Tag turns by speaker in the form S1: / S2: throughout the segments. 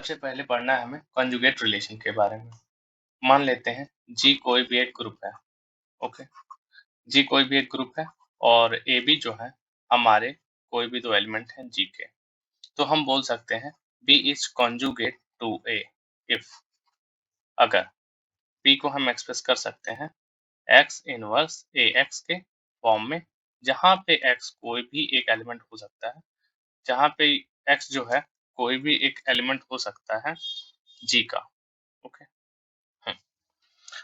S1: सबसे पहले पढ़ना है हमें कॉन्जुगेट रिलेशन के बारे में। मान लेते हैं जी कोई भी एक ग्रुप है, ओके? जी कोई भी एक ग्रुप है और ए बी जो है हमारे कोई भी 2 एलिमेंट हैं जी के। तो हम बोल सकते हैं B is conjugate to A if अगर बी को हम एक्सप्रेस कर सकते हैं एक्स इनवर्स ए एक्स के फॉर्म में, जहाँ पे एक्स कोई भी एक एलिमेंट हो सकता है, जहाँ पे एक्स जो है कोई भी एक एलिमेंट हो सकता है जी का, ओके? हुँ।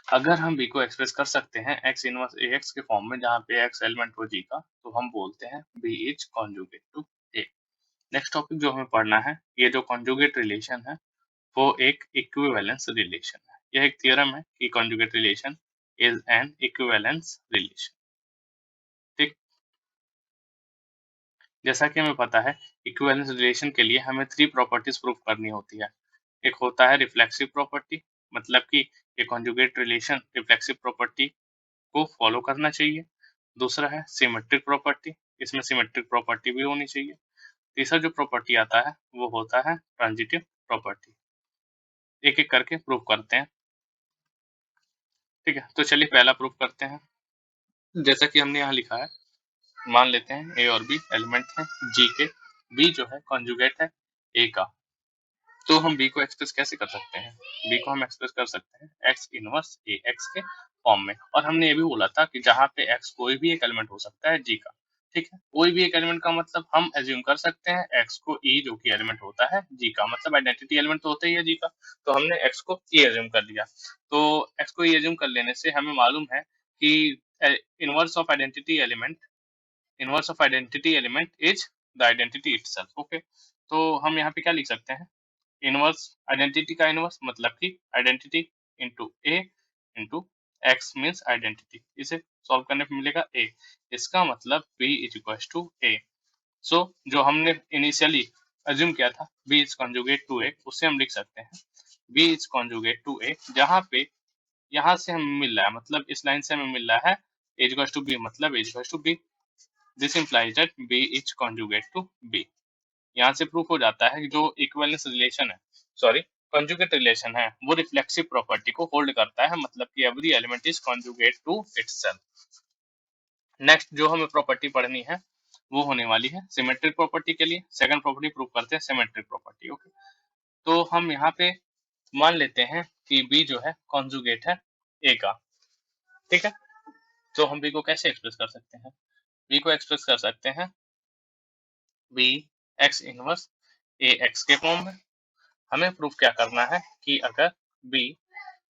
S1: अगर हम बी को एक्सप्रेस कर सकते हैं एक्स इनवर्स ए एक्स के फॉर्म में, जहाँ पे एक्स एलिमेंट हो जी का, तो हम बोलते हैं B is conjugate to A. Next topic जो हमें पढ़ना है, ये जो कॉन्जुगेट रिलेशन है वो एक इक्विवेलेंस रिलेशन है। यह एक थ्योरम है कि conjugate relation is an equivalence relation. ठीक, जैसा कि हमें पता है इक्विवेलेंस रिलेशन के लिए हमें 3 प्रॉपर्टीज प्रूव करनी होती है। एक होता है रिफ्लेक्सिव प्रॉपर्टी, मतलब कि ये कॉन्जुगेट रिलेशन रिफ्लेक्सिव प्रॉपर्टी को फॉलो करना चाहिए। दूसरा है सिमेट्रिक प्रॉपर्टी, इसमें सिमेट्रिक प्रॉपर्टी भी होनी चाहिए। तीसरा जो प्रॉपर्टी आता है वो होता है ट्रांजिटिव प्रॉपर्टी। एक-एक करके प्रूव करते हैं, ठीक है? तो चलिए पहला प्रूव करते हैं। जैसा कि हमने यहाँ लिखा है, मान लेते हैं ए और बी एलिमेंट हैं जी के, बी जो है कॉन्जुगेट है ए का। तो हम बी को एक्सप्रेस कैसे कर सकते हैं? बी को हम एक्सप्रेस कर सकते हैं एक्स इनवर्स ए एक्स के फॉर्म में, और हमने ये भी बोला था कि जहाँ पे एक्स कोई भी एक एलिमेंट हो सकता है जी का, ठीक है? कोई भी एक एलिमेंट का मतलब हम एज्यूम कर सकते हैं एक्स को ई जो कि एलिमेंट होता है जी का, मतलब आइडेंटिटी एलिमेंट तो होता ही है जी का, तो हमने एक्स को ई एज्यूम कर लिया। तो एक्स को ई एज्यूम कर लेने से हमें मालूम है कि inverse of identity element inverse of identity element is the identity itself, okay? तो हम यहाँ पे क्या लिख सकते हैं? इनवर्स आइडेंटिटी का इनवर्स मतलब कि आइडेंटिटी इंटू ए इंटू एक्स मीन्स आइडेंटिटी। इसे सॉल्व करने पे मिलेगा ए। इसका मतलब बी इज इक्वल टू ए। सो जो हमने इनिशियली अज्यूम किया था बी इज कॉन्जुगेट टू ए, उससे हम लिख सकते हैं बी इज कॉन्जुगेट टू ए, जहाँ पे यहाँ से हमें मिल रहा है, मतलब इस लाइन से हमें मिल रहा है ए इक्वल टू बी, मतलब a equal to b. This implies that b is conjugate to b. यहाँ से प्रूफ हो जाता है कि जो इक्विवेलेंस रिलेशन है, सॉरी कंजुगेट रिलेशन है, वो रिफ्लेक्सिव प्रॉपर्टी को होल्ड करता है, मतलब कि every element is conjugate to itself. Next जो हमें प्रॉपर्टी पढ़नी है वो होने वाली है सिमेट्रिक प्रॉपर्टी के लिए। सेकंड प्रॉपर्टी प्रूव करते हैं सिमेट्रिक प्रॉपर्टी, ओके? तो हम यहाँ पे मान लेते हैं कि बी जो है कॉन्जुगेट है ए का, ठीक है? तो हम बी को कैसे एक्सप्रेस कर सकते हैं? बी को एक्सप्रेस कर सकते हैं B x inverse a x के फॉर्म में। हमें प्रूफ क्या करना है कि अगर बी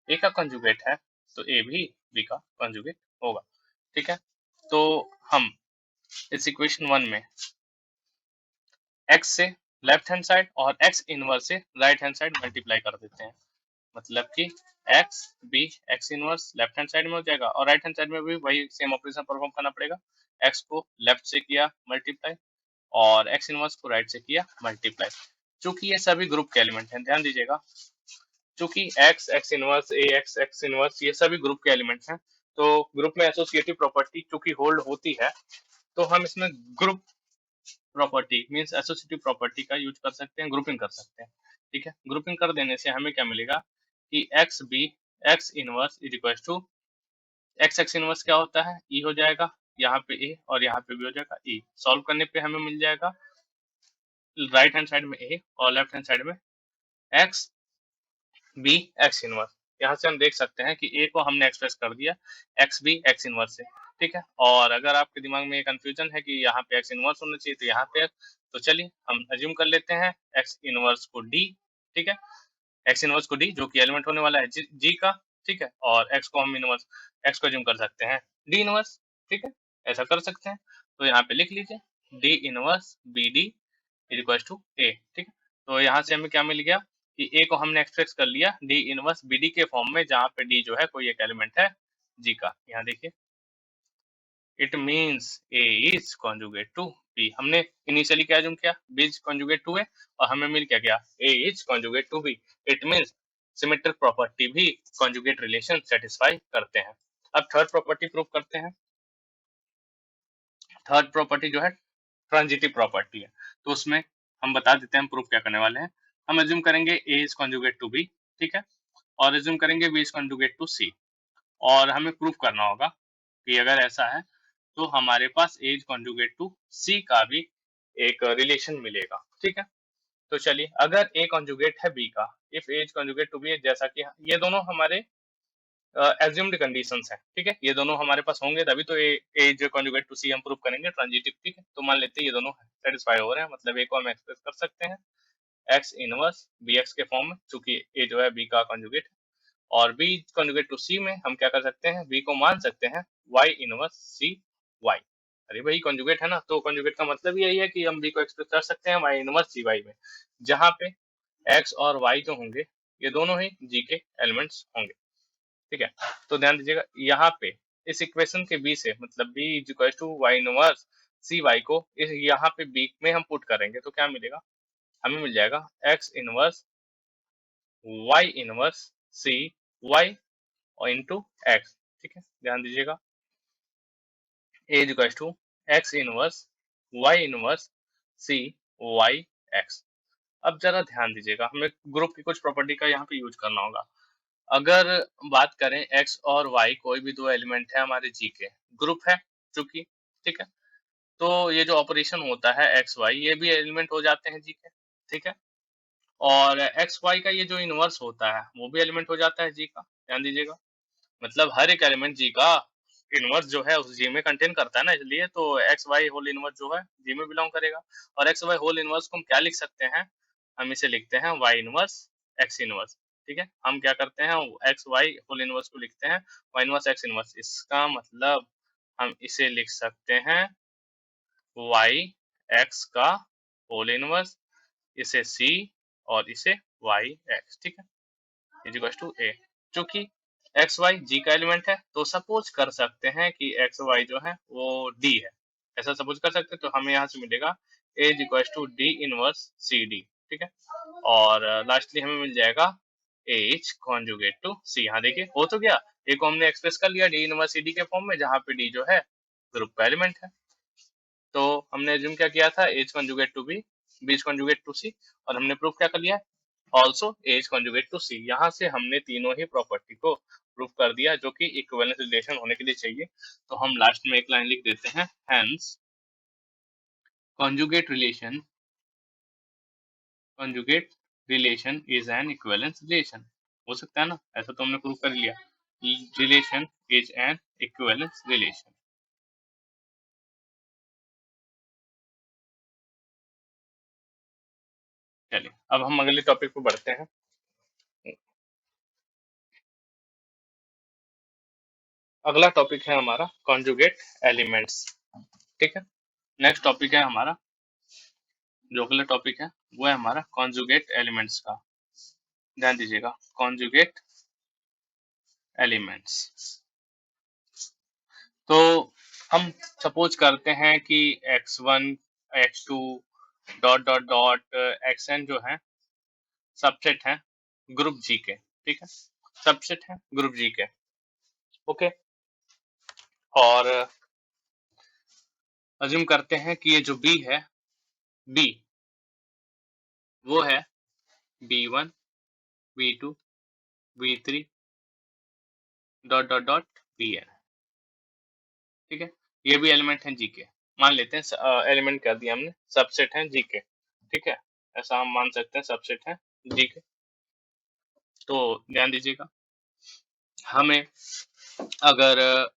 S1: ए का कंजुगेट है तो ए भी बी का कंजुगेट होगा, ठीक है? तो हम इस इक्वेशन 1 में x से लेफ्ट हैंड साइड और x इनवर्स से राइट हैंड साइड मल्टीप्लाई कर देते हैं, मतलब कि x b x inverse left hand side में हो जाएगा और राइट हैंड साइड में भी वही सेम ऑपरेशन परफॉर्म करना पड़ेगा। x को लेफ्ट से किया मल्टीप्लाई और x इनवर्स को राइट से किया मल्टीप्लाई। चूंकि ये सभी ग्रुप के एलिमेंट हैं, ध्यान दीजिएगा, चूंकि x x inverse a x inverse ये सभी ग्रुप के एलिमेंट्स हैं, तो ग्रुप में एसोसिएटिव प्रॉपर्टी चूंकि होल्ड होती है, तो हम इसमें group property means associative property का यूज कर सकते हैं, ग्रुपिंग कर सकते हैं, ठीक है? ग्रुपिंग कर देने से हमें क्या मिलेगा कि x b x inverse is equal to x inverse क्या होता है ई हो जाएगा, यहाँ पे ए और यहाँ पे भी हो जाएगा ई। सॉल्व करने पे हमें मिल जाएगा राइट हैंड साइड में ए और लेफ्ट हैंड साइड में एक्स बी एक्स इनवर्स। यहाँ से हम देख सकते हैं कि ए को हमने एक्सप्रेस कर दिया एक्स बी एक्स इनवर्स से, ठीक है? और अगर आपके दिमाग में कंफ्यूजन है कि यहाँ पे एक्स इनवर्स होना चाहिए तो यहाँ पे, तो चलिए हम अज्यूम कर लेते हैं एक्स इनवर्स को डी, ठीक है? एक्स इनवर्स को डी जो कि एलिमेंट होने वाला है जी का, ठीक है? और एक्स को हम इनवर्स एक्स को अज्यूम कर सकते हैं डी इनवर्स, ठीक है? ऐसा कर सकते हैं। तो यहाँ पे लिख लीजिए d inverse b d is equal to a, ठीक है? तो यहाँ से हमें क्या मिल गया कि ए को हमने एक्सप्रेस कर लिया डी इनवर्स बी डी के फॉर्म में, जहाँ पे डी जो है कोई एक एलिमेंट है जी का। यहाँ देखिए it means a is conjugate to b. हमने इनिशियली क्या अज्यूम किया b is conjugate to a, और हमें मिल क्या गया a is conjugate to b. It means symmetric property भी कॉन्जुगेट रिलेशन सेटिस्फाई करते हैं। अब थर्ड प्रॉपर्टी प्रूव करते हैं। थर्ड प्रॉपर्टी जो है ट्रांजिटिव प्रॉपर्टी है, तो उसमें हम बता देते हैं हम प्रूफ क्या करने वाले हैं। हम एज्यूम करेंगे A is conjugate to B, ठीक है, और एज्यूम करेंगे B is conjugate to C, और हमें प्रूफ करना होगा कि अगर ऐसा है तो हमारे पास A is conjugate to C का भी एक रिलेशन मिलेगा, ठीक है। तो चलिए, अगर A कॉन्जुगेट है B का, if A is conjugate to B, जैसा कि ये दोनों हमारे एज्यूम्ड कंडीशंस हैं, ठीक है, ये दोनों हमारे पास होंगे तभी तो A is conjugate to C हम प्रूव करेंगे ट्रांजिटिव, ठीक है। तो मान लेते हैं ये दोनों सेटिस्फाई हो रहे हैं, मतलब A को हम एक्सप्रेस कर सकते हैं x इनवर्स bx के फॉर्म में, चूंकि A जो है B का कॉन्जुगेट है, और B कॉन्जुगेट टू C में हम क्या कर सकते हैं, B को मान सकते हैं y इनवर्स C y। अरे भाई कॉन्जुगेट है ना, तो कॉन्जुगेट का मतलब यही है कि हम B को एक्सप्रेस कर सकते हैं y इनवर्स C y में, जहां पे x और y जो होंगे ये दोनों ही G के एलिमेंट्स होंगे, ठीक है। तो ध्यान दीजिएगा यहाँ पे इस इक्वेशन के B से, मतलब B is equal to y inverse c y को इस यहाँ पे B में हम पुट करेंगे तो क्या मिलेगा, हमें मिल जाएगा x inverse y inverse c y और इंटू एक्स, ठीक है। ध्यान दीजिएगा A is equal to x inverse y inverse c y x. अब जरा ध्यान दीजिएगा, हमें ग्रुप की कुछ प्रॉपर्टी का यहाँ पे यूज करना होगा। अगर बात करें x और y कोई भी दो एलिमेंट है हमारे G के, ग्रुप है चूंकि, ठीक है, तो ये जो ऑपरेशन होता है x y ये भी एलिमेंट हो जाते हैं G के, ठीक है, और एक्स वाई का ये जो इनवर्स होता है वो भी एलिमेंट हो जाता है G का। ध्यान दीजिएगा, मतलब हर एक एलिमेंट G का इनवर्स जो है उस G में कंटेन करता है ना, इसलिए तो एक्स वाई होल इनवर्स जो है G में बिलोंग करेगा। और एक्स वाई होल इनवर्स को हम क्या लिख सकते हैं, हम इसे लिखते हैं y इनवर्स x इनवर्स, ठीक है। हम क्या करते हैं, एक्स वाई होल इनवर्स को लिखते हैं y इनवर्स x इनवर्स, इसका मतलब हम इसे लिख सकते हैं y x का होल इनवर्स, इसे c और इसे y x, ठीक है, इज इक्वल टू a। चूंकि एक्स वाई जी का एलिमेंट है तो सपोज कर सकते हैं कि एक्स वाई जो है वो डी है, ऐसा सपोज कर सकते हैं, तो हमें यहाँ से मिलेगा a is equal to d inverse c d, ठीक है, और लास्टली हमें मिल जाएगा एच कॉन्जुगेट टू सी। यहाँ देखिए हो तो गया, ए को हमने एक्सप्रेस कर लिया डी इनवर्स सी डी के फॉर्म में, जहाँ पे डी जो है ग्रुप का एलिमेंट है। तो हमने एज्यूम क्या किया था, h conjugate to b, b is conjugate to c, और हमने प्रूफ क्या कर लिया, also as conjugate to c. यहाँ से हमने तीनों ही प्रॉपर्टी को प्रूफ कर दिया जो कि इक्विवेलेंस रिलेशन होने के लिए चाहिए। तो हम लास्ट में एक लाइन लिख देते हैं, hence conjugate relation conjugate relation is an equivalence relation। हो सकता है ना, ऐसा तो हमने प्रूफ कर लिया, relation is an equivalence relation। चलिए अब हम अगले टॉपिक पे बढ़ते हैं। अगला टॉपिक है हमारा कॉन्जुगेट एलिमेंट्स, ठीक है। नेक्स्ट टॉपिक है हमारा, जो अगला टॉपिक है वो है हमारा कॉन्जुगेट एलिमेंट्स का। ध्यान दीजिएगा, कॉन्जुगेट एलिमेंट्स। तो हम सपोज करते हैं कि x1 x2 dot dot dot xn जो है सबसेट है ग्रुप जी के, ठीक है, सबसेट है ग्रुप जी के, ओके। और अज्यूम करते हैं कि ये जो b है, b वो है b1 b2 b3 dot dot dot bn, ठीक है, ये भी एलिमेंट हैं जी के। मान लेते हैं एलिमेंट कर दिया हमने, सबसेट हैं जी के, ठीक है, ऐसा हम मान सकते हैं सबसेट हैं जी के। तो ध्यान दीजिएगा, हमें अगर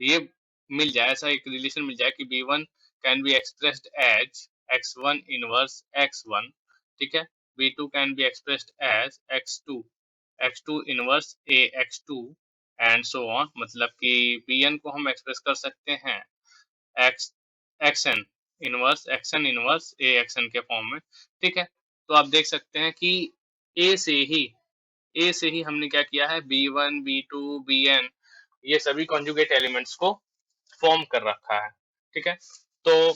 S1: ये मिल जाए, ऐसा एक रिलेशन मिल जाए कि b1 can be expressed as x1 inverse x1, ठीक है, b2 can be expressed as x2 inverse a x2 and so on, मतलब कि bn को हम एक्सप्रेस कर सकते हैं x xn inverse a xn के फॉर्म में, ठीक है। तो आप देख सकते हैं कि a से ही हमने क्या किया है, b1 b2 bn ये सभी कॉन्जुगेट एलिमेंट्स को फॉर्म कर रखा है, ठीक है। तो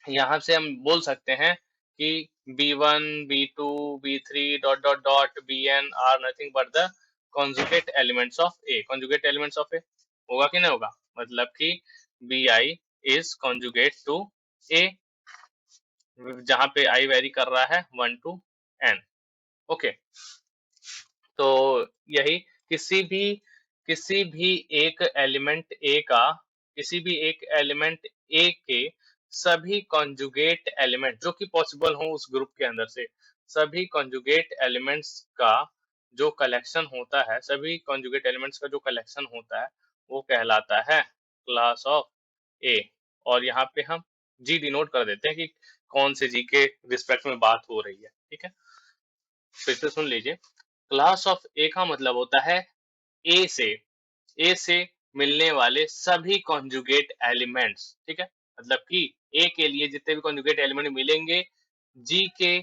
S1: यहाँ से हम बोल सकते हैं कि b1 b2 b3 dot dot dot bn are nothing but the conjugate elements of a। Conjugate elements of a होगा कि नहीं होगा, मतलब कि bi is conjugate to a, जहाँ पे i वेरी कर रहा है 1 to n। ओके, तो यही किसी भी किसी भी एक एलिमेंट ए का किसी भी एक एलिमेंट ए के सभी कॉन्जुगेट एलिमेंट जो कि पॉसिबल हो उस ग्रुप के अंदर से, सभी कॉन्जुगेट एलिमेंट्स का जो कलेक्शन होता है, सभी कॉन्जुगेट एलिमेंट्स का जो कलेक्शन होता है, वो कहलाता है क्लास ऑफ ए। और यहाँ पे हम जी डिनोट कर देते हैं कि कौन से जी के रिस्पेक्ट में बात हो रही है, ठीक है? फिर से सुन लीजिए, क्लास ऑफ ए का मतलब होता है ए से ए से मिलने वाले सभी कॉन्जुगेट एलिमेंट्स, ठीक है? मतलब कि ए के लिए जितने भी कॉन्जुगेट एलिमेंट मिलेंगे, जी के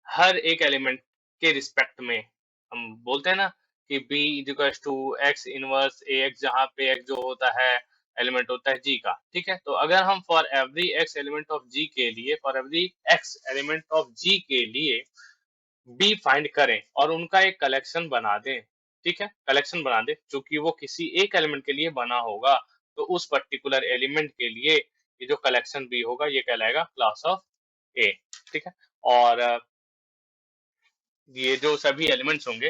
S1: हर एक एलिमेंट के रिस्पेक्ट में हम बोलते हैं ना कि b equals to x inverse a x, जहाँ पे एक्स जो होता है एलिमेंट होता है जी का, ठीक है? तो अगर हम for every x element of G के लिए, for every x element of G के लिए बी फाइंड करें और उनका एक कलेक्शन बना दें, ठीक है? कलेक्शन बना दें, चूँकि वो किसी एक एलिमेंट के लिए बना होगा, तो उस पर्टिकुलर एलिमेंट के लिए ये जो कलेक्शन बी होगा, ये कहलाएगा क्लास ऑफ ए, ठीक है? और ये जो सभी एलिमेंट्स होंगे,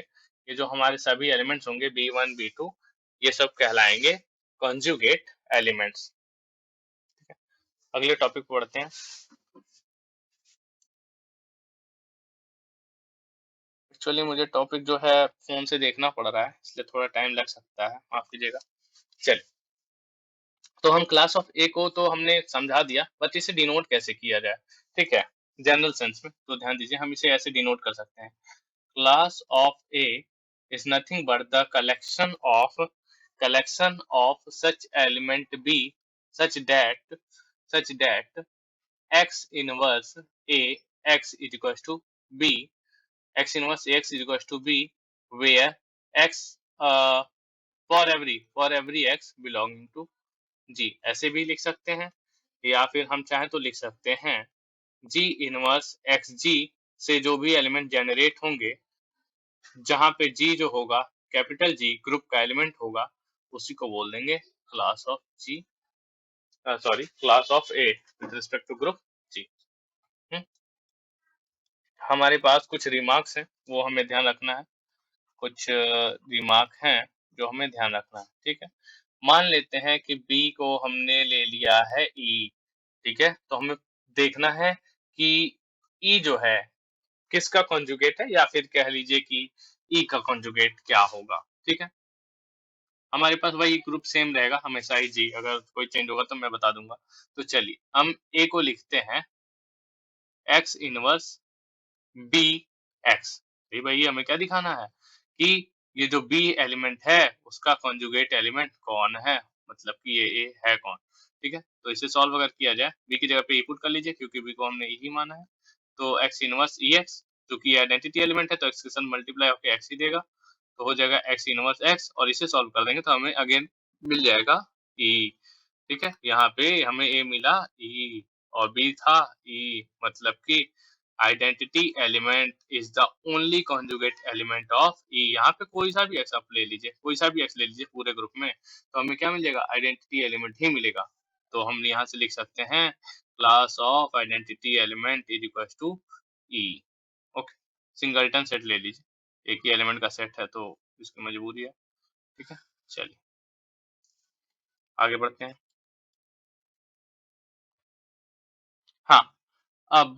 S1: ये जो हमारे सभी एलिमेंट्स होंगे बी1, बी2, ये सब कहलाएँगे कॉन्जुगेट एलिमेंट्स। अगले टॉपिक पे बढ़ते हैं। एक्चुअली मुझे टॉपिक जो है फ़ोन से देखना पड़ रहा है, इसलिए थोड़ा टाइम लग सकता है, माफ़ कीजिएगा। चलिए, तो हम क्लास ऑफ ए को तो हमने समझा दिया, बट इसे डिनोट कैसे किया जाए, ठीक है? जनरल सेंस में, तो ध्यान दीजिए हम इसे ऐसे डिनोट कर सकते हैं। Class of A is nothing but the collection of such element B such that x inverse A x is equals to B, x inverse A x is equals to B, where x for every x belonging to G। ऐसे भी लिख सकते हैं या फिर हम चाहें तो लिख सकते हैं G इनवर्स एक्स जी से जो भी एलिमेंट जनरेट होंगे, जहाँ पे जी जो होगा कैपिटल जी ग्रुप का एलिमेंट होगा, उसी को बोल देंगे class of G, sorry class of a with respect to group G. Hmm, हमारे पास कुछ रिमार्क्स हैं, वो हमें ध्यान रखना है। कुछ रिमार्क हैं जो हमें ध्यान रखना है, ठीक है? मान लेते हैं कि बी को हमने ले लिया है ई, ठीक है? तो हमें देखना है कि ई जो है किसका कॉन्जुगेट है, या फिर कह लीजिए कि ई का कॉन्जुगेट क्या होगा, ठीक है? हमारे पास वही ग्रुप सेम रहेगा हमेशा ही जी, अगर कोई चेंज होगा तो मैं बता दूंगा। तो चलिए हम ए को लिखते हैं एक्स इनवर्स बी एक्स। भाई हमें क्या दिखाना है कि ये जो बी एलिमेंट है उसका कॉन्जुगेट एलिमेंट कौन है, मतलब कि ये ए है कौन, ठीक है? तो इसे सॉल्व अगर किया जाए, बी की जगह पे ई पुट कर लीजिए क्योंकि बी को हमने ई ही माना है। तो एक्स इनवर्स ई एक्स, क्योंकि आइडेंटिटी एलिमेंट है तो एक्स के साथ मल्टीप्लाई होकर एक्स ही देगा, तो हो जाएगा एक्स इनवर्स एक्स, और इसे सॉल्व कर देंगे तो हमें अगेन मिल जाएगा ई, ठीक है? यहाँ पे हमें ए मिला ई और बी था ई, मतलब कि identity element is the only conjugate element of e. यहाँ पे कोई सा भी एक्स आप ले लीजिए, कोई सा भी एक्स ले लीजिए पूरे ग्रुप में, तो हमें क्या मिलेगा, आइडेंटिटी एलिमेंट ही मिलेगा। तो हम यहाँ से लिख सकते हैं class of identity element is equal to e. Okay, singleton set ले लीजिए, एक ही एलिमेंट का सेट है तो इसकी मजबूरी है, ठीक है? चलिए आगे बढ़ते हैं। हाँ, अब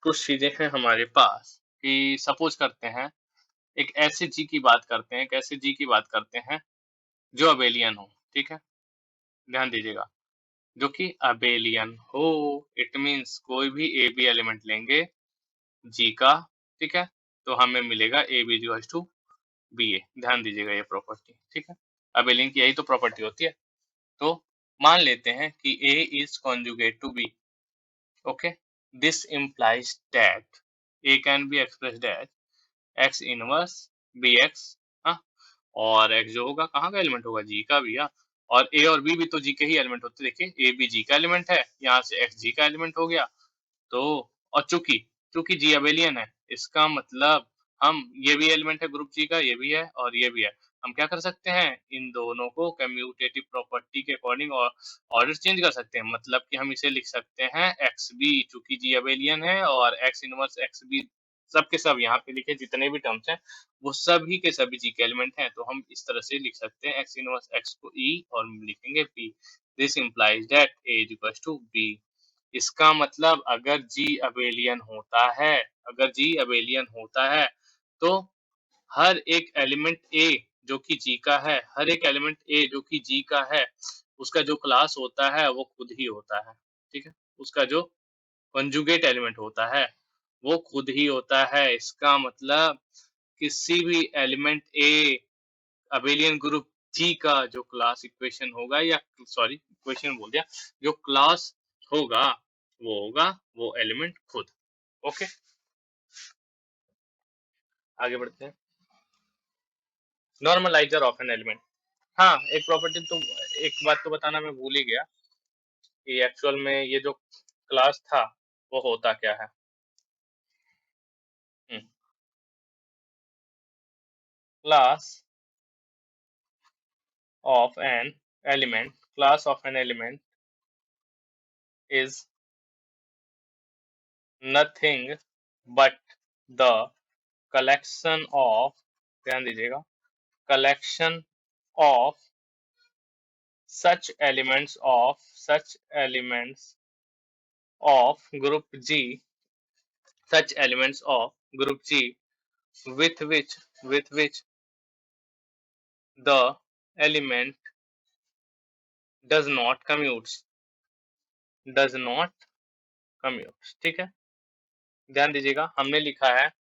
S1: कुछ चीजें हैं हमारे पास कि सपोज करते हैं एक ऐसे जी की बात करते हैं, एक ऐसे जी की बात करते हैं जो अबेलियन हो, ठीक है? ध्यान दीजिएगा, जो कि अबेलियन हो, इट मीन्स कोई भी ए बी एलिमेंट लेंगे जी का, ठीक है? तो हमें मिलेगा a b equals to b a. ध्यान दीजिएगा ये प्रॉपर्टी, ठीक है? अबेलियन की यही तो प्रॉपर्टी होती है। तो मान लेते हैं कि a is conjugate to b, okay? This implies that a can be expressed as x inverse b x, हाँ? और x जो होगा कहाँ का एलिमेंट होगा, जी का भैया। और a और b भी तो जी के ही एलिमेंट होते हैं, देखिए a भी जी का एलिमेंट है, यहाँ से x जी का एलिमेंट हो गया। तो और चूंकि चूंकि जी अबेलियन है, इसका मतलब हम ये भी एलिमेंट है ग्रुप जी का, ये भी है और ये भी है, हम क्या कर सकते हैं, इन दोनों को कम्यूटेटिव प्रॉपर्टी के अकॉर्डिंग ऑर्डर चेंज कर सकते हैं। मतलब कि हम इसे लिख सकते हैं XB, चूँकि G अबेलियन है और X इनवर्स XB सब के सब यहाँ पे लिखे जितने भी टर्म्स हैं, वो सभी के सभी G के एलिमेंट हैं। तो हम इस तरह से लिख सकते हैं X इनवर्स X को E और लिखेंगे P। This implies that A is equals to B। इसका मतलब अगर G अबेलियन होता है, अगर G अबेलियन होता है, तो हर एक एलिमेंट A जो कि G का है, हर एक एलिमेंट A जो कि G का है, उसका जो क्लास होता है वो खुद ही होता है, ठीक है? उसका जो कंजुगेट एलिमेंट होता है, वो खुद ही होता है। इसका मतलब किसी भी element A abelian group G का जो क्लास इक्वेशन होगा या सॉरी इक्वेशन बोल दिया, जो क्लास होगा, वो होगा वो एलिमेंट खुद। ओके, आगे बढ़ते हैं। नॉर्मलाइज़र ऑफ एन एलिमेंट। हाँ, एक प्रॉपर्टी तो एक बात तो बताना मैं भूल ही गया कि एक्चुअल में ये जो क्लास था, वो होता क्या है? हुँ, class of an class of an element is nothing but the collection of, ध्यान दीजिएगा, collection of such elements of group G, such elements of group G with which the element does not commutes, does not commutes, ठीक है? ध्यान दीजिएगा, हमने लिखा है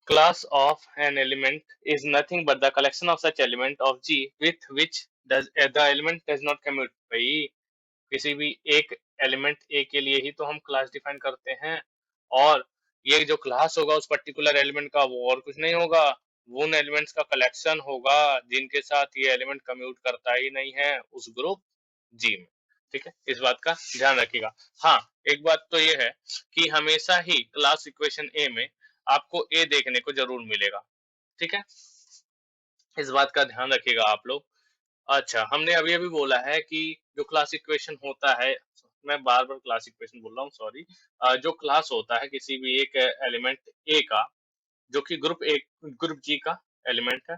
S1: class of an element is nothing but the collection of such element of G with which does the element does not commute। भाई किसी भी एक एलिमेंट ए के लिए ही तो हम क्लास डिफाइन करते हैं, और ये जो क्लास होगा उस पर्टिकुलर एलिमेंट का वो और कुछ नहीं होगा, वो उन एलिमेंट्स का कलेक्शन होगा जिनके साथ ये एलिमेंट कम्यूट करता ही नहीं है उस ग्रुप जी में। ठीक है, इस बात का ध्यान रखिएगा। हाँ, एक बात तो ये है कि हमेशा ही क्लास इक्वेशन ए में आपको ए देखने को जरूर मिलेगा। ठीक है, इस बात का ध्यान रखिएगा आप लोग। अच्छा, हमने अभी-अभी बोला है कि जो क्लास इक्वेशन होता है, मैं बार-बार क्लास इक्वेशन बोल रहा हूँ, सॉरी। जो क्लास होता है किसी भी एक एलिमेंट ए का, जो कि ग्रुप जी का एलिमेंट है,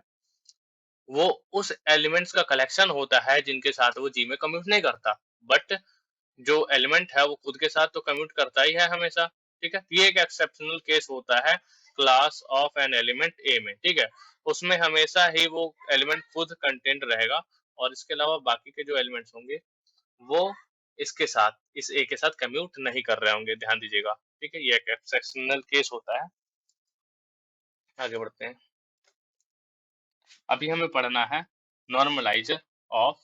S1: वो उस एलिमेंट्स का कलेक्शन होता है जिनके साथ वो जी में कम्यूट नहीं करता। बट जो एलिमेंट है वो खुद के साथ तो कम्यूट करता ही है हमेशा। ठीक है, ये एक एक्सेप्शनल केस होता है क्लास ऑफ एन एलिमेंट ए में। ठीक है, उसमें हमेशा ही वो एलिमेंट खुद कंटेंट रहेगा, और इसके अलावा बाकी के जो एलिमेंट्स होंगे वो इसके साथ, इस ए के साथ कम्यूट नहीं कर रहे होंगे। ध्यान दीजिएगा। ठीक है, ये एक एक्सेप्शनल केस होता है। आगे बढ़ते हैं। अभी हमें पढ़ना है normalizer of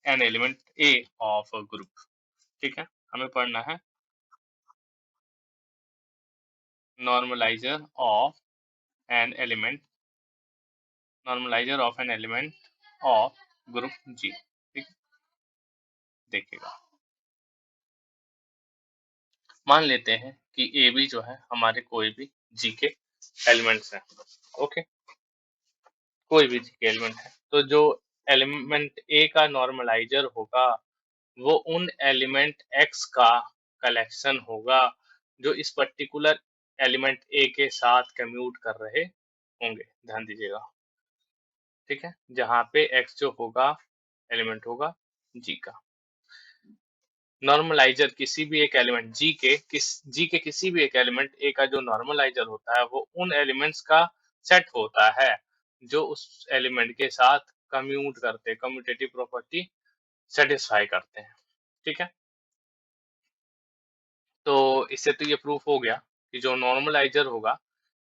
S1: an element a of a group. ठीक है, हमें पढ़ना है normalizer of an element, normalizer of an element of group G. ठीक, देखिएगा, मान लेते हैं कि ए बी जो है हमारे कोई भी जी के एलिमेंट्स हैं। ओके, कोई भी जी के एलिमेंट है, तो जो एलिमेंट ए का नॉर्मलाइजर होगा वो उन एलिमेंट एक्स का कलेक्शन होगा जो इस पर्टिकुलर एलिमेंट ए के साथ कम्यूट कर रहे होंगे। ध्यान दीजिएगा। ठीक है, जहाँ पे एक्स जो होगा एलिमेंट होगा जी का। नॉर्मलाइजर किसी भी एक एलिमेंट जी के किसी भी एक एलिमेंट ए का जो नॉर्मलाइजर होता है वो उन एलिमेंट्स का सेट होता है जो उस एलिमेंट के साथ कम्यूटेटिव प्रॉपर्टी सेटिस्फाई करते हैं। ठीक है, तो इससे तो ये प्रूफ हो गया कि जो नॉर्मलाइजर होगा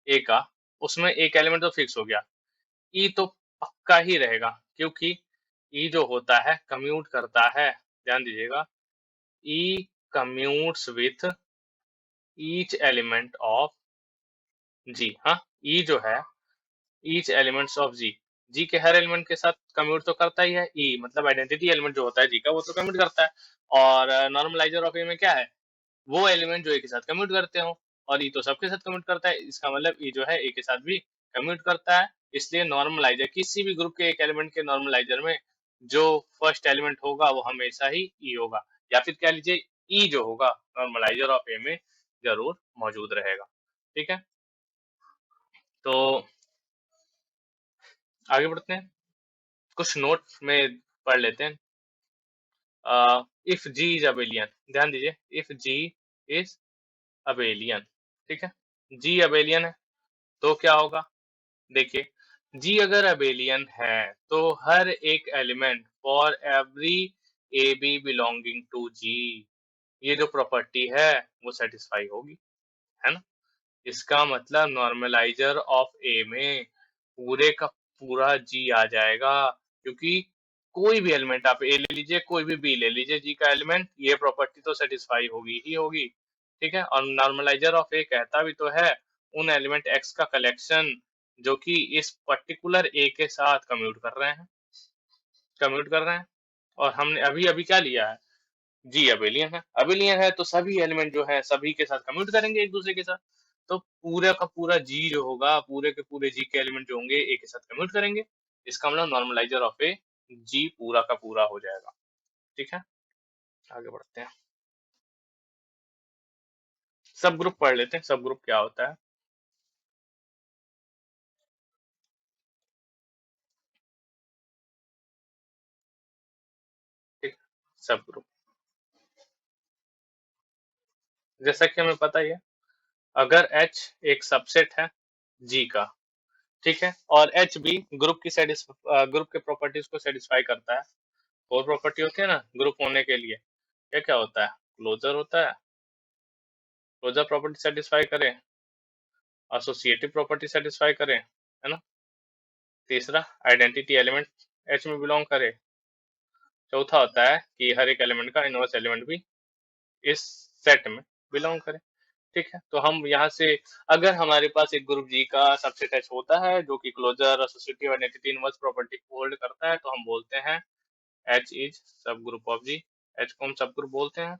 S1: ए का, उसमें एक एलिमेंट तो फिक्स हो गया, ई तो पक्का ही रहेगा, क्योंकि ई जो होता है कम्यूट करता है। ध्यान दीजिएगा, e commutes with each element of G. हाँ, ई जो है each elements of G, G के हर एलिमेंट के साथ कम्यूट तो करता ही है। ई मतलब आइडेंटिटी एलिमेंट जो होता है जी का, वो तो कम्यूट करता है। और नॉर्मलाइजर ऑफ ए में क्या है, वो एलिमेंट जो ए के साथ कम्यूट करते हो, और ई तो सबके साथ कम्यूट करता है। इसका मतलब ई जो है ए के साथ भी कम्यूट करता है। इसलिए नॉर्मलाइजर किसी भी ग्रुप के एक एलिमेंट के नॉर्मलाइजर में जो फर्स्ट एलिमेंट होगा वो हमेशा ही ई होगा, या फिर कह लीजिए ई जो होगा नॉर्मलाइजर ऑफ ए में ज़रूर मौजूद रहेगा। ठीक है? तो आगे बढ़ते हैं। कुछ नोट में पढ़ लेते हैं। इफ जी इज अबेलियन, ध्यान दीजिए, इफ जी इज अबेलियन, ठीक है, जी अबेलियन है तो क्या होगा, देखिए, जी अगर अबेलियन है तो हर एक element for every a b belonging to G, ये जो प्रॉपर्टी है वो सेटिस्फाई होगी, है ना। इसका मतलब नॉर्मलाइजर ऑफ ए में पूरे का पूरा जी आ जाएगा, क्योंकि कोई भी एलिमेंट आप ए ले लीजिए, कोई भी बी ले लीजिए, जी का एलिमेंट, ये प्रॉपर्टी तो सेटिस्फाई होगी ही होगी। ठीक है, और नॉर्मलाइजर ऑफ ए कहता भी तो है उन एलिमेंट एक्स का कलेक्शन जो कि इस पर्टिकुलर ए के साथ कम्यूट कर रहे हैं, और हमने अभी अभी क्या लिया है, जी अबेलियन है, अबेलियन है तो सभी एलिमेंट जो है सभी के साथ कम्यूट करेंगे एक दूसरे के साथ, तो पूरा का पूरा जी जो होगा, पूरे के पूरे जी के एलिमेंट जो होंगे ए के साथ कम्यूट करेंगे, इसका मतलब नॉर्मलाइजर ऑफ ए जी पूरा का पूरा हो जाएगा। ठीक है, आगे बढ़ते हैं। सब ग्रुप पढ़ लेते हैं, सब ग्रुप क्या होता है। ठीक, सब ग्रुप जैसा कि हमें पता ही है, अगर एच एक सबसेट है जी का, ठीक है, और एच भी ग्रुप के प्रॉपर्टीज को सेटिस्फाई करता है, और प्रॉपर्टी होती है ना ग्रुप होने के लिए, क्या क्या होता है, क्लोजर होता है, क्लोजर प्रॉपर्टी सेटिस्फाई करे, एसोसिएटिव प्रॉपर्टी सेटिस्फाई करे, है ना, तीसरा आइडेंटिटी एलिमेंट एच में बिलोंग करे, चौथा होता है कि हर एक एलिमेंट का इनवर्स एलिमेंट भी इस सेट में बिलोंग करे। ठीक है, तो हम यहाँ से अगर हमारे पास एक ग्रुप जी का सबसेट एच होता है जो कि closure associative identity inverse property को होल्ड करता है, तो हम बोलते हैं H is subgroup of G, H को हम सब ग्रुप बोलते हैं,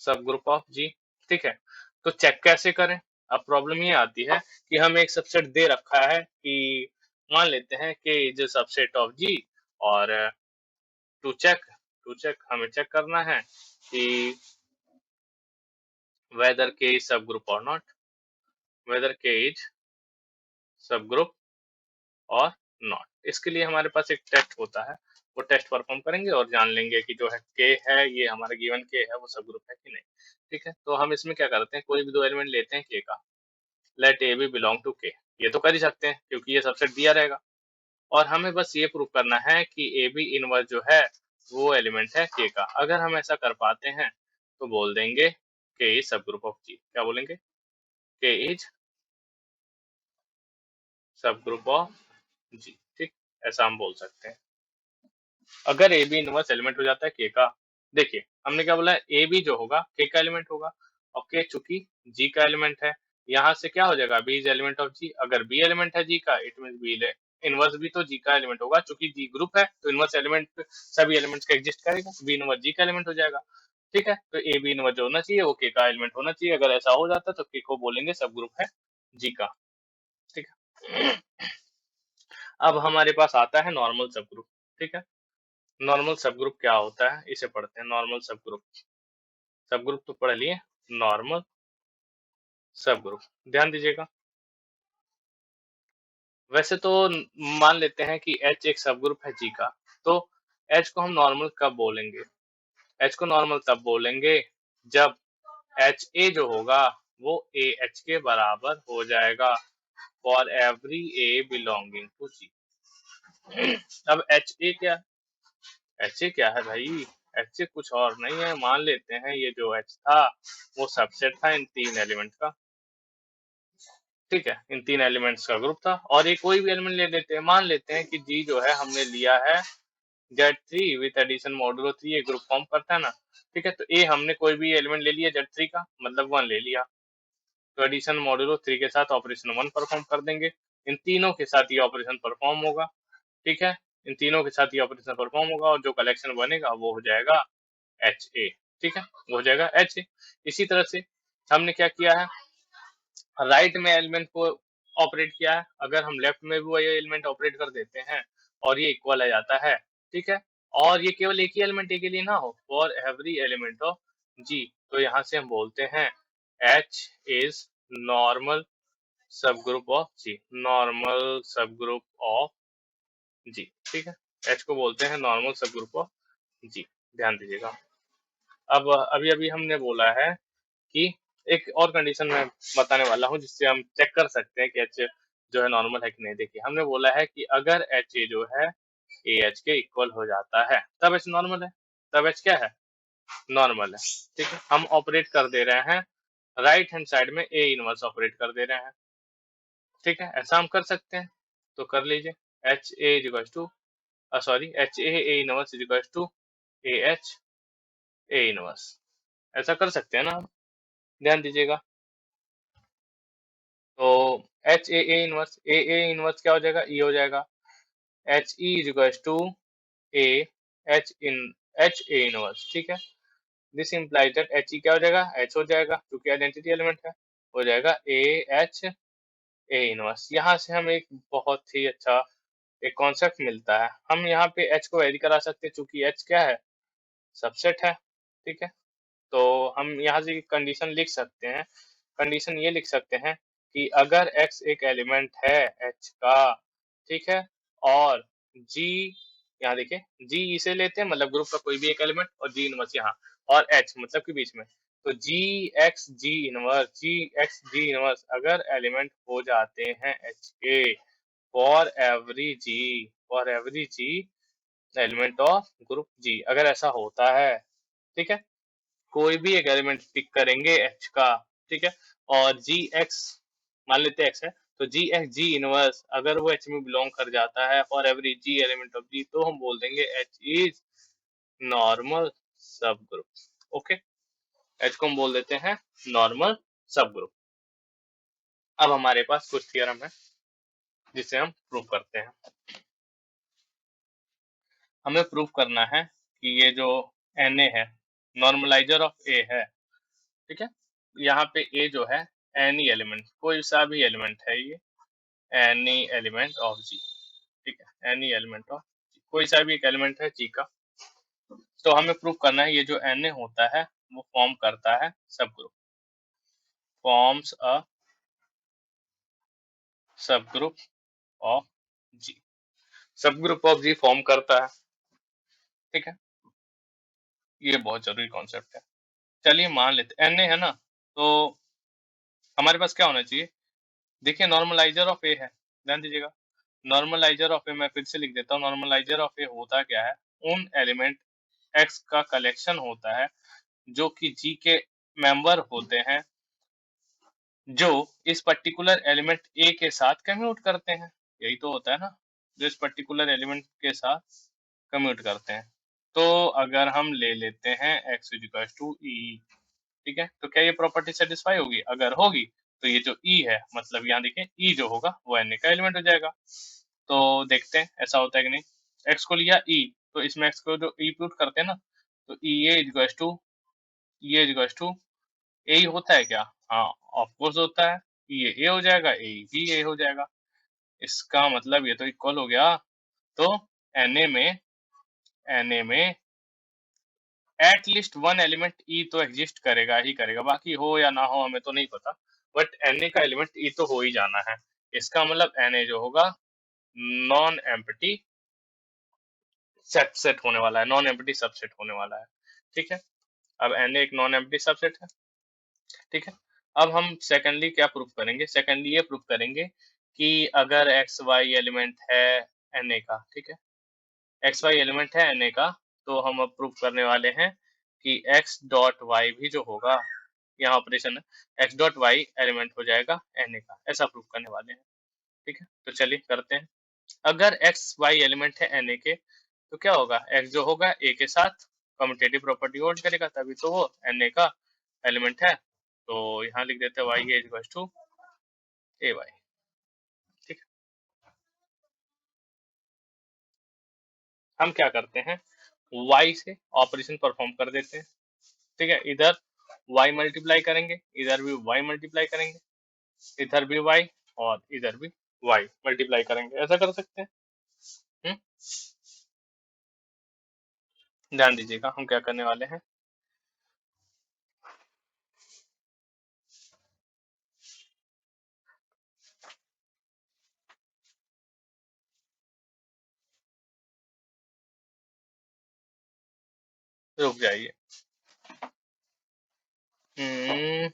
S1: सब ग्रुप ऑफ जी। ठीक है, तो चेक कैसे करें, अब प्रॉब्लम ये आती है कि हमें एक सबसेट दे रखा है कि मान लेते हैं कि इज सबसेट ऑफ जी, और टू चेक हमें चेक करना है कि वेदर के इज सब ग्रुप और नॉट, वेदर के इज सब ग्रुप और नॉट, इसके लिए हमारे पास एक टेस्ट होता है, वो टेस्ट परफॉर्म करेंगे और जान लेंगे कि जो है के है, ये हमारा गिवन के है, वो सब ग्रुप है कि नहीं। ठीक है, तो हम इसमें क्या करते हैं, कोई भी दो एलिमेंट लेते हैं के का, let a b belong to K, ये तो कर ही सकते हैं क्योंकि ये सबसेट दिया रहेगा, और हमें बस ये प्रूव करना है कि ए बी इनवर्स जो है वो एलिमेंट है के का। अगर हम ऐसा कर पाते हैं तो बोल देंगे के इज सब ग्रुप ऑफ जी, क्या बोलेंगे, के इज सब ग्रुप ऑफ जी। ठीक, ऐसा हम बोल सकते हैं अगर ए बी इनवर्स एलिमेंट हो जाता है के का। देखिए, हमने क्या बोला है, ए बी जो होगा के का एलिमेंट होगा, और के चूंकि जी का एलिमेंट है, यहाँ से क्या हो जाएगा, बी इज एलिमेंट ऑफ जी, अगर बी एलिमेंट है जी का, इट मींस बी इनवर्स भी तो जी का एलिमेंट होगा, चूंकि जी ग्रुप है तो इनवर्स एलिमेंट सभी एलिमेंट्स का एग्जिस्ट करेगा, बी इनवर्स जी का एलिमेंट हो जाएगा। ठीक है, तो ए बी इनवर्स जो होना चाहिए वो के का एलिमेंट होना चाहिए, अगर ऐसा हो जाता है तो के को बोलेंगे सब ग्रुप है जी का। ठीक है, अब हमारे पास आता है नॉर्मल सब ग्रुप। ठीक है, नॉर्मल सब ग्रुप क्या होता है, इसे पढ़ते हैं। नॉर्मल सब ग्रुप, सब ग्रुप तो पढ़ लिए, नॉर्मल सब ग्रुप, ध्यान दीजिएगा। वैसे तो मान लेते हैं कि एच एक सब ग्रुप है जी का, तो एच को हम नॉर्मल कब बोलेंगे, एच को नॉर्मल तब बोलेंगे जब एच ए जो होगा वो ए एच के बराबर हो जाएगा for every a belonging to G. अब एच ए क्या, एच ए क्या है भाई, एच ए कुछ और नहीं है, मान लेते हैं ये जो एच था वो सबसेट था इन तीन एलिमेंट का। ठीक है, इन तीन एलिमेंट्स का ग्रुप था, और ये कोई भी एलिमेंट ले लेते हैं, मान लेते हैं कि जी जो है हमने लिया है Z3 विथ एडिशन मॉडुलो 3, ये ग्रुप फॉर्म करता है ना। ठीक है, तो ए हमने कोई भी एलिमेंट ले लिया Z3 का, मतलब 1 ले लिया, तो एडिशन मॉडुलो 3 के साथ ऑपरेशन 1 परफॉर्म कर देंगे, इन तीनों के साथ ये ऑपरेशन परफॉर्म होगा। ठीक है, इन तीनों के साथ ये ऑपरेशन परफॉर्म होगा और जो कलेक्शन बनेगा वो हो जाएगा एच ए। ठीक है, वो हो जाएगा एच ए। इसी तरह से हमने क्या किया है, राइट में एलिमेंट को ऑपरेट किया है, अगर हम लेफ्ट में भी वही एलिमेंट ऑपरेट कर देते हैं और ये इक्वल आ जाता है, ठीक है? और ये केवल एक ही एलिमेंट ए के लिए ना हो, फॉर एवरी एलिमेंट ऑफ जी, तो यहाँ से हम बोलते हैं H इज नॉर्मल सब ग्रुप ऑफ जी, नॉर्मल सब ग्रुप ऑफ जी, ठीक है? H को बोलते हैं नॉर्मल सब ग्रुप ऑफ जी, ध्यान दीजिएगा। अब अभी-अभी हमने बोला है कि एक और कंडीशन मैं बताने वाला हूँ जिससे हम चेक कर सकते हैं कि एच जो है नॉर्मल है कि नहीं। देखिए हमने बोला है कि अगर एच ए जो है ए एच के इक्वल हो जाता है तब एच नॉर्मल है, तब एच क्या है नॉर्मल है, ठीक है। हम ऑपरेट कर दे रहे हैं राइट हैंड साइड में ए इनवर्स ऑपरेट कर दे रहे हैं, ठीक है। ऐसा हम कर सकते हैं तो कर लीजिए H a is equal to sorry H a inverse is equal to a H a inverse, ऐसा कर सकते हैं ना हम, ध्यान दीजिएगा। तो एच ए इनवर्स क्या हो जाएगा ई हो जाएगा H e is equal to a H in H a inverse, ठीक है। This implies that H e क्या हो जाएगा एच हो जाएगा क्योंकि आइडेंटिटी एलिमेंट है, हो जाएगा ए एच ए इनवर्स। यहाँ से हम एक बहुत ही अच्छा एक कॉन्सेप्ट मिलता है, हम यहाँ पे एच को वेरी करा सकते हैं चूंकि एच क्या है सबसेट है, ठीक है। तो हम यहाँ से कंडीशन लिख सकते हैं, कंडीशन ये लिख सकते हैं कि अगर x एक एलिमेंट है h का, ठीक है, और g यहाँ देखिए g इसे लेते हैं मतलब ग्रुप का कोई भी एक एलिमेंट और g इनवर्स यहाँ और h मतलब कि बीच में, तो g x g इनवर्स अगर एलिमेंट हो जाते हैं h के for every g element of group g, अगर ऐसा होता है, ठीक है, कोई भी एक एलिमेंट पिक करेंगे h का, ठीक है, और जी एक्स मान लेते हैं x है, तो जी एक्स जी इनवर्स अगर वो h में बिलोंग कर जाता है for every g element of g, तो हम बोल देंगे h इज नॉर्मल सब ग्रुप। ओके, h को हम बोल देते हैं नॉर्मल सब ग्रुप। अब हमारे पास कुछ थ्योरम है जिसे हम प्रूव करते हैं। हमें प्रूव करना है कि ये जो Na है नॉर्मलाइजर ऑफ a है, ठीक है। यहाँ पे a जो है एनी एलिमेंट कोई सा भी एलिमेंट है, ये एनी एलिमेंट ऑफ जी, ठीक है, एनी एलिमेंट ऑफ कोई सा भी एक एलिमेंट है जी का, तो हमें प्रूव करना है ये जो Na होता है वो फॉर्म करता है सब ग्रुप, फॉर्म्स अ सब ग्रुप ऑफ जी, सब ग्रुप ऑफ जी फॉर्म करता है, ठीक है। ये बहुत जरूरी कॉन्सेप्ट है। चलिए मान लेते Na है ना, तो हमारे पास क्या होना चाहिए, देखिए नॉर्मलाइजर ऑफ ए है, ध्यान दीजिएगा। नॉर्मलाइजर ऑफ ए मैं फिर से लिख देता हूँ, नॉर्मलाइजर ऑफ ए होता क्या है, उन एलिमेंट एक्स का कलेक्शन होता है जो कि जी के मेंबर होते हैं जो इस पर्टिकुलर एलिमेंट ए के साथ कम्यूट करते हैं, यही तो होता है ना, जो इस पर्टिकुलर एलिमेंट के साथ कम्यूट करते हैं। तो अगर हम ले लेते हैं एक्स इक्वल टू ई, ठीक है, तो क्या ये प्रॉपर्टी सेटिस्फाई होगी, अगर होगी तो ये जो ई है मतलब यहाँ देखिए ई जो होगा वो एन का एलिमेंट हो जाएगा। तो देखते हैं ऐसा होता है कि नहीं। एक्स को लिया ई, तो इसमें एक्स को जो ई पुट करते हैं ना, तो e a equal to e equal to a ही होता है क्या, हाँ ऑफ कोर्स होता है, ये ए हो जाएगा ए भी ए हो जाएगा, इसका मतलब ये तो इक्वल हो गया। तो Na में Na में एटलीस्ट वन एलिमेंट ई तो एग्जिस्ट करेगा ही करेगा, बाकी हो या ना हो हमें तो नहीं पता, बट Na का एलिमेंट ई तो हो ही जाना है। इसका मतलब Na जो होगा नॉन एम्प्टी सबसेट होने वाला है, नॉन एम्प्टी सबसेट होने वाला है, ठीक है। अब Na एक नॉन एम्प्टी सबसेट है, ठीक है। अब हम सेकेंडली क्या प्रूफ करेंगे, सेकेंडली ये प्रूफ करेंगे कि अगर एक्स वाई एलिमेंट है Na का, ठीक है, एक्स वाई एलिमेंट है Na का, तो हम अब प्रूफ करने वाले हैं कि x डॉट वाई भी जो होगा, यहाँ ऑपरेशन है x डॉट वाई एलिमेंट हो जाएगा Na का, ऐसा प्रूफ करने वाले हैं, ठीक है। तो चलिए करते हैं। अगर एक्स वाई एलिमेंट है Na के, तो क्या होगा, x जो होगा a के साथ कम्यूटेटिव प्रॉपर्टी होल्ड करेगा, तभी तो वो Na का एलिमेंट है। तो यहाँ लिख देते हैं y is equal to a y, ठीक है। हम क्या करते हैं, y से ऑपरेशन परफॉर्म कर देते हैं, ठीक है। इधर y मल्टीप्लाई करेंगे, इधर भी y मल्टीप्लाई करेंगे, इधर भी y, और इधर भी y मल्टीप्लाई करेंगे, ऐसा कर सकते हैं। हम्म, ध्यान दीजिएगा हम क्या करने वाले हैं। रुक जाइए। हम्म,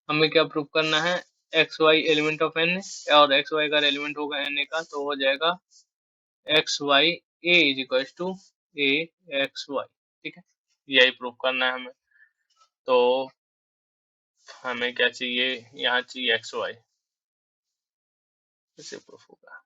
S1: हमें क्या प्रूव करना है, x y element of N, और एक्स वाई का एलिमेंट होगा एन का, तो हो जाएगा x y a is equal to a x y. ठीक है, यही प्रूव करना है हमें। तो हमें क्या चाहिए, यहाँ चाहिए एक्स वाई, इसे प्रूफ होगा।